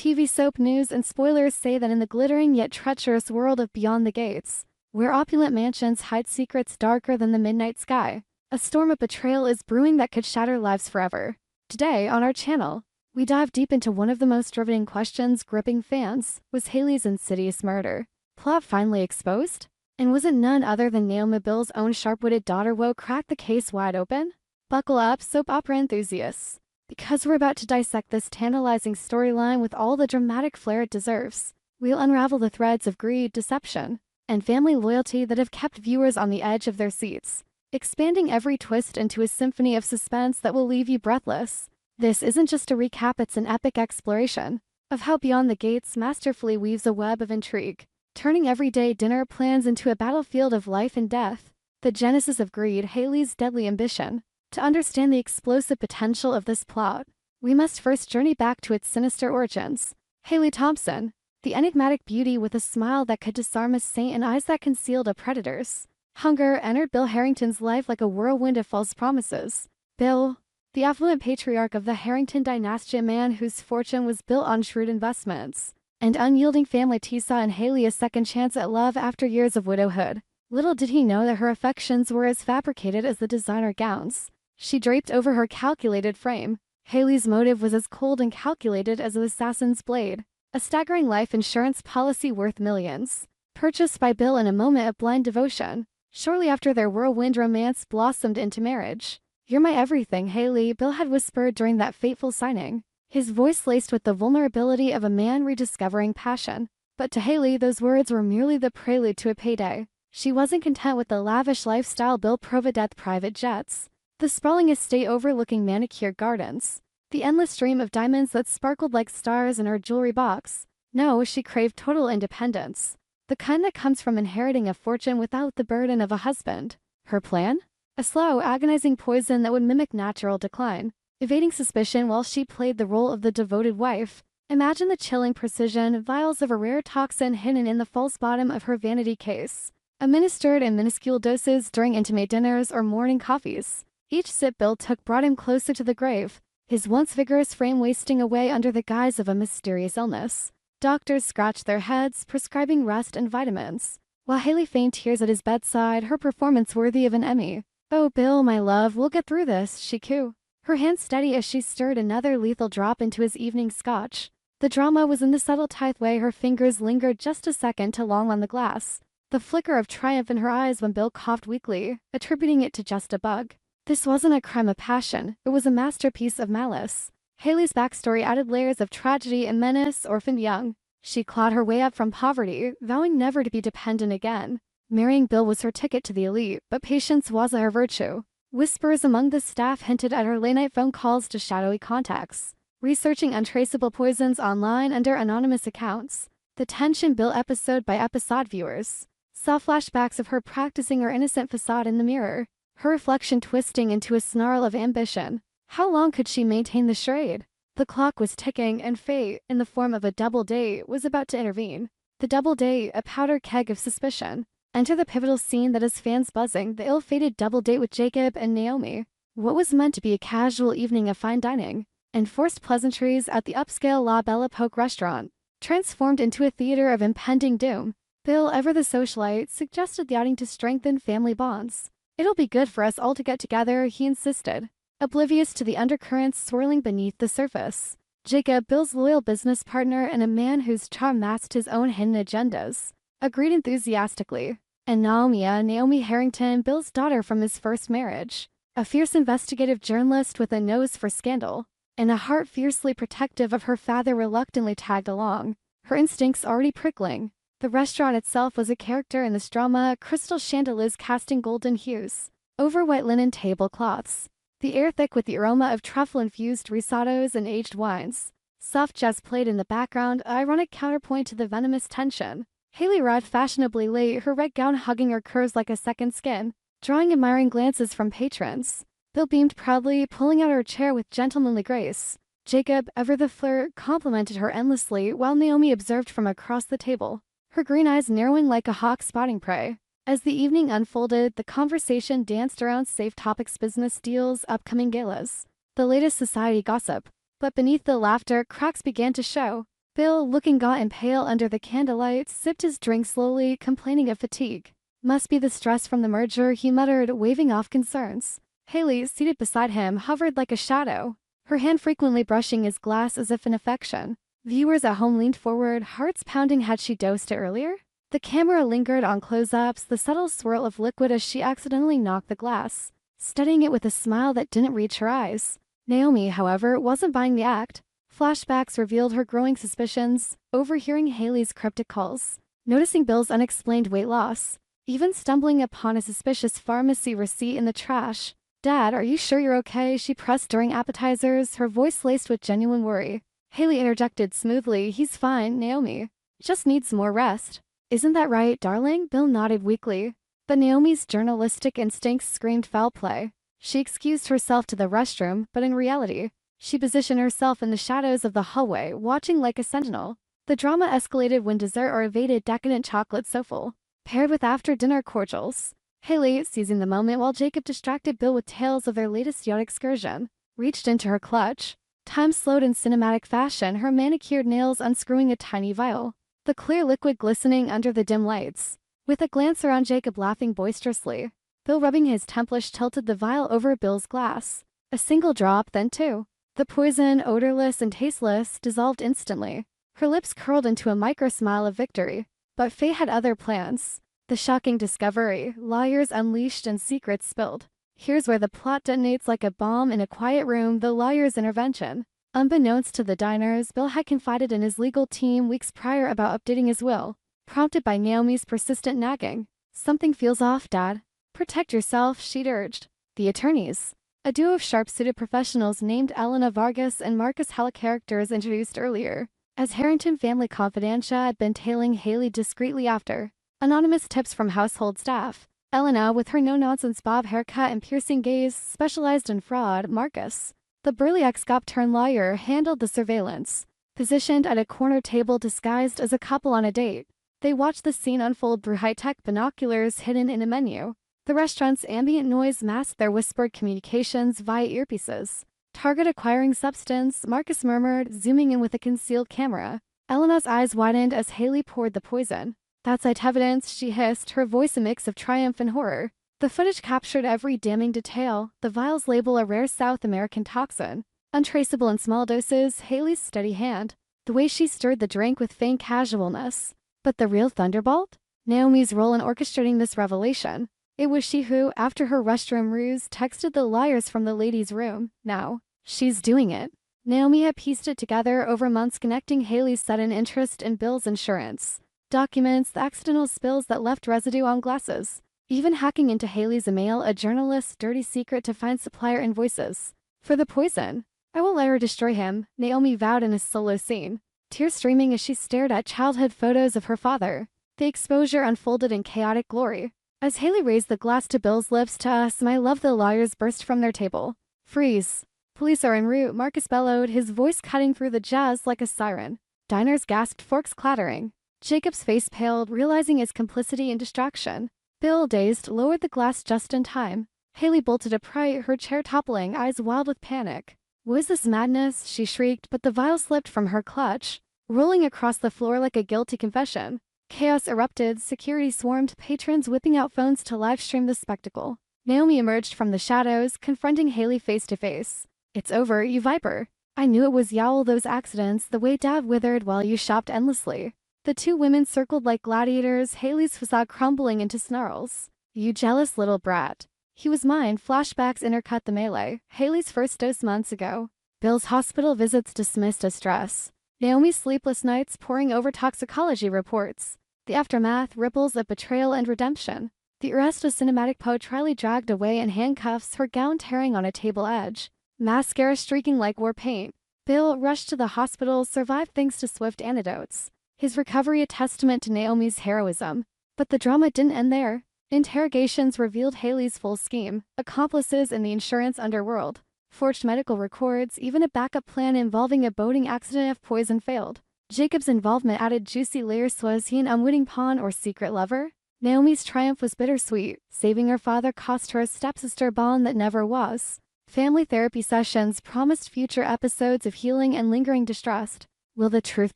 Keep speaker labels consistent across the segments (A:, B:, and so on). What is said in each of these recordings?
A: TV soap news and spoilers say that in the glittering yet treacherous world of Beyond the Gates, where opulent mansions hide secrets darker than the midnight sky, a storm of betrayal is brewing that could shatter lives forever. Today, on our channel, we dive deep into one of the most riveting questions gripping fans. Was Hayley's insidious murder plot finally exposed? And was it none other than Naomi, Bill's own sharp-witted daughter, who cracked the case wide open? Buckle up, soap opera enthusiasts, because we're about to dissect this tantalizing storyline with all the dramatic flair it deserves. We'll unravel the threads of greed, deception, and family loyalty that have kept viewers on the edge of their seats, expanding every twist into a symphony of suspense that will leave you breathless. This isn't just a recap, it's an epic exploration of how Beyond the Gates masterfully weaves a web of intrigue, turning everyday dinner plans into a battlefield of life and death. The genesis of greed, Hayley's deadly ambition. To understand the explosive potential of this plot, we must first journey back to its sinister origins. Hayley Thompson, the enigmatic beauty with a smile that could disarm a saint and eyes that concealed a predator's hunger, entered Bill Harrington's life like a whirlwind of false promises. Bill, the affluent patriarch of the Harrington dynasty, a man whose fortune was built on shrewd investments and unyielding family ties, saw in Hayley a second chance at love after years of widowhood. Little did he know that her affections were as fabricated as the designer gowns she draped over her calculated frame. Hayley's motive was as cold and calculated as an assassin's blade, a staggering life insurance policy worth millions, purchased by Bill in a moment of blind devotion. Shortly after their whirlwind romance blossomed into marriage. "You're my everything, Hayley," Bill had whispered during that fateful signing, his voice laced with the vulnerability of a man rediscovering passion. But to Hayley, those words were merely the prelude to a payday. She wasn't content with the lavish lifestyle Bill provided: private jets, the sprawling estate overlooking manicured gardens, the endless stream of diamonds that sparkled like stars in her jewelry box. No, she craved total independence, the kind that comes from inheriting a fortune without the burden of a husband. Her plan? A slow, agonizing poison that would mimic natural decline, evading suspicion while she played the role of the devoted wife. Imagine the chilling precision: vials of a rare toxin hidden in the false bottom of her vanity case, administered in minuscule doses during intimate dinners or morning coffees. Each sip Bill took brought him closer to the grave, his once vigorous frame wasting away under the guise of a mysterious illness. Doctors scratched their heads, prescribing rest and vitamins, while Hayley feigned tears at his bedside, her performance worthy of an Emmy. "Oh, Bill, my love, we'll get through this," she cooed, her hand steady as she stirred another lethal drop into his evening scotch. The drama was in the subtle tithe way her fingers lingered just a second too long on the glass, the flicker of triumph in her eyes when Bill coughed weakly, attributing it to just a bug. This wasn't a crime of passion, it was a masterpiece of malice. Hayley's backstory added layers of tragedy and menace. Orphaned young, she clawed her way up from poverty, vowing never to be dependent again. Marrying Bill was her ticket to the elite, but patience wasn't her virtue. Whispers among the staff hinted at her late-night phone calls to shadowy contacts, researching untraceable poisons online under anonymous accounts. The tension built episode by episode. Viewers saw flashbacks of her practicing her innocent facade in the mirror, her reflection twisting into a snarl of ambition. How long could she maintain the charade? The clock was ticking, and fate, in the form of a double date, was about to intervene. The double date, a powder keg of suspicion. Enter the pivotal scene that has fans buzzing: the ill-fated double date with Jacob and Naomi. What was meant to be a casual evening of fine dining and forced pleasantries at the upscale La Belle Epoque restaurant transformed into a theater of impending doom. Bill, ever the socialite, suggested the outing to strengthen family bonds. "It'll be good for us all to get together," he insisted, oblivious to the undercurrents swirling beneath the surface. Jacob, Bill's loyal business partner and a man whose charm masked his own hidden agendas, agreed enthusiastically. And Naomi Harrington, Bill's daughter from his first marriage, a fierce investigative journalist with a nose for scandal, and a heart fiercely protective of her father, reluctantly tagged along, her instincts already prickling. The restaurant itself was a character in this drama, crystal chandeliers casting golden hues over white linen tablecloths, the air thick with the aroma of truffle-infused risottos and aged wines. Soft jazz played in the background, ironic counterpoint to the venomous tension. Hayley arrived fashionably late, her red gown hugging her curves like a second skin, drawing admiring glances from patrons. Bill beamed proudly, pulling out her chair with gentlemanly grace. Jacob, ever the flirt, complimented her endlessly, while Naomi observed from across the table, her green eyes narrowing like a hawk spotting prey. As the evening unfolded, the conversation danced around safe topics: business deals, upcoming galas, the latest society gossip. But beneath the laughter, cracks began to show. Bill, looking gaunt and pale under the candlelight, sipped his drink slowly, complaining of fatigue. Must be the stress from the merger, he muttered, waving off concerns. Hayley, seated beside him, hovered like a shadow, her hand frequently brushing his glass as if in affection. Viewers at home leaned forward, hearts pounding. Had she dosed it earlier? The camera lingered on close-ups, the subtle swirl of liquid as she accidentally knocked the glass, studying it with a smile that didn't reach her eyes. Naomi, however, wasn't buying the act. Flashbacks revealed her growing suspicions, overhearing Hayley's cryptic calls, noticing Bill's unexplained weight loss, even stumbling upon a suspicious pharmacy receipt in the trash. "Dad, are you sure you're okay?" she pressed during appetizers, her voice laced with genuine worry. Hayley interjected smoothly, "He's fine, Naomi. Just needs more rest." "Isn't that right, darling?" Bill nodded weakly. But Naomi's journalistic instincts screamed foul play. She excused herself to the restroom, but in reality, she positioned herself in the shadows of the hallway, watching like a sentinel. The drama escalated when dessert or evaded decadent chocolate souffle, paired with after-dinner cordials. Hayley, seizing the moment while Jacob distracted Bill with tales of their latest yacht excursion, reached into her clutch. Time slowed in cinematic fashion, her manicured nails unscrewing a tiny vial, the clear liquid glistening under the dim lights. With a glance around, Jacob laughing boisterously, Bill rubbing his temples, tilted the vial over Bill's glass. A single drop, then two. The poison, odorless and tasteless, dissolved instantly. Her lips curled into a micro-smile of victory. But fate had other plans. The shocking discovery, liars unleashed and secrets spilled. Here's where the plot detonates like a bomb in a quiet room, the lawyer's intervention. Unbeknownst to the diners, Bill had confided in his legal team weeks prior about updating his will, prompted by Naomi's persistent nagging. "Something feels off, Dad." "Protect yourself," she'd urged. The attorneys, a duo of sharp-suited professionals named Elena Vargas and Marcus Hella, characters introduced earlier, as Harrington family confidential, had been tailing Hayley discreetly after anonymous tips from household staff. Elena, with her no-nonsense bob haircut and piercing gaze, specialized in fraud. Marcus, the burly ex-cop-turned-lawyer, handled the surveillance. Positioned at a corner table disguised as a couple on a date, they watched the scene unfold through high-tech binoculars hidden in a menu. The restaurant's ambient noise masked their whispered communications via earpieces. "Target acquiring substance," Marcus murmured, zooming in with a concealed camera. Elena's eyes widened as Hayley poured the poison. "That's it, evidence," she hissed, her voice a mix of triumph and horror. The footage captured every damning detail. The vial's label, a rare South American toxin, untraceable in small doses. Hayley's steady hand, the way she stirred the drink with faint casualness. But the real thunderbolt? Naomi's role in orchestrating this revelation. It was she who, after her restroom ruse, texted the liars from the ladies' room. Now, she's doing it. Naomi had pieced it together over months, connecting Hayley's sudden interest in Bill's insurance documents, the accidental spills that left residue on glasses, even hacking into Hayley's email, a journalist's dirty secret to find supplier invoices for the poison. "I will let her destroy him," Naomi vowed in a solo scene, tears streaming as she stared at childhood photos of her father. The exposure unfolded in chaotic glory. As Hayley raised the glass to Bill's lips, "To us, my love," the lawyers burst from their table. "Freeze. Police are en route," Marcus bellowed, his voice cutting through the jazz like a siren. Diners gasped, forks clattering. Jacob's face paled, realizing his complicity in distraction. Bill, dazed, lowered the glass just in time. Hayley bolted upright, her chair toppling, eyes wild with panic. "Was this madness?" she shrieked, but the vial slipped from her clutch, rolling across the floor like a guilty confession. Chaos erupted, security swarmed, patrons whipping out phones to live-stream the spectacle. Naomi emerged from the shadows, confronting Hayley face to face. "It's over, you viper. I knew it was y'all, those accidents, the way Dad withered while you shopped endlessly." The two women circled like gladiators, Hayley's facade crumbling into snarls. "You jealous little brat. He was mine." Flashbacks intercut the melee. Hayley's first dose months ago. Bill's hospital visits dismissed as stress. Naomi's sleepless nights poring over toxicology reports. The aftermath, ripples of betrayal and redemption. The arrest was cinematic, poetrily dragged away in handcuffs, her gown tearing on a table edge, mascara streaking like war paint. Bill, rushed to the hospital, survived thanks to swift antidotes, his recovery a testament to Naomi's heroism. But the drama didn't end there. Interrogations revealed Hayley's full scheme, accomplices in the insurance underworld, forged medical records, even a backup plan involving a boating accident if poison failed. Jacob's involvement added juicy layers. Was he an unwitting pawn or secret lover? Naomi's triumph was bittersweet. Saving her father cost her a stepsister bond that never was. Family therapy sessions promised future episodes of healing and lingering distrust. Will the truth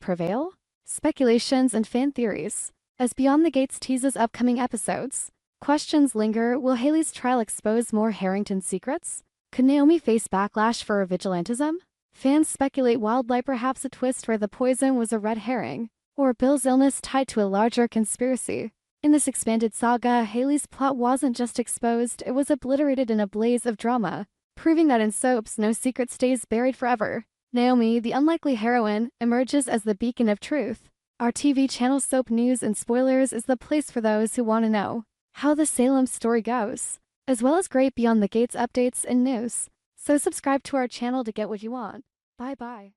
A: prevail? Speculations and fan theories. As Beyond the Gates teases upcoming episodes, questions linger. Will Hayley's trial expose more Harrington secrets? Could Naomi face backlash for her vigilantism? Fans speculate wildlife, perhaps a twist where the poison was a red herring, or Bill's illness tied to a larger conspiracy. In this expanded saga, Hayley's plot wasn't just exposed, it was obliterated in a blaze of drama, proving that in soaps, no secret stays buried forever. Naomi, the unlikely heroine, emerges as the beacon of truth. Our TV channel Soap News and Spoilers is the place for those who want to know how the Salem story goes, as well as great Beyond the Gates updates and news. So subscribe to our channel to get what you want. Bye bye.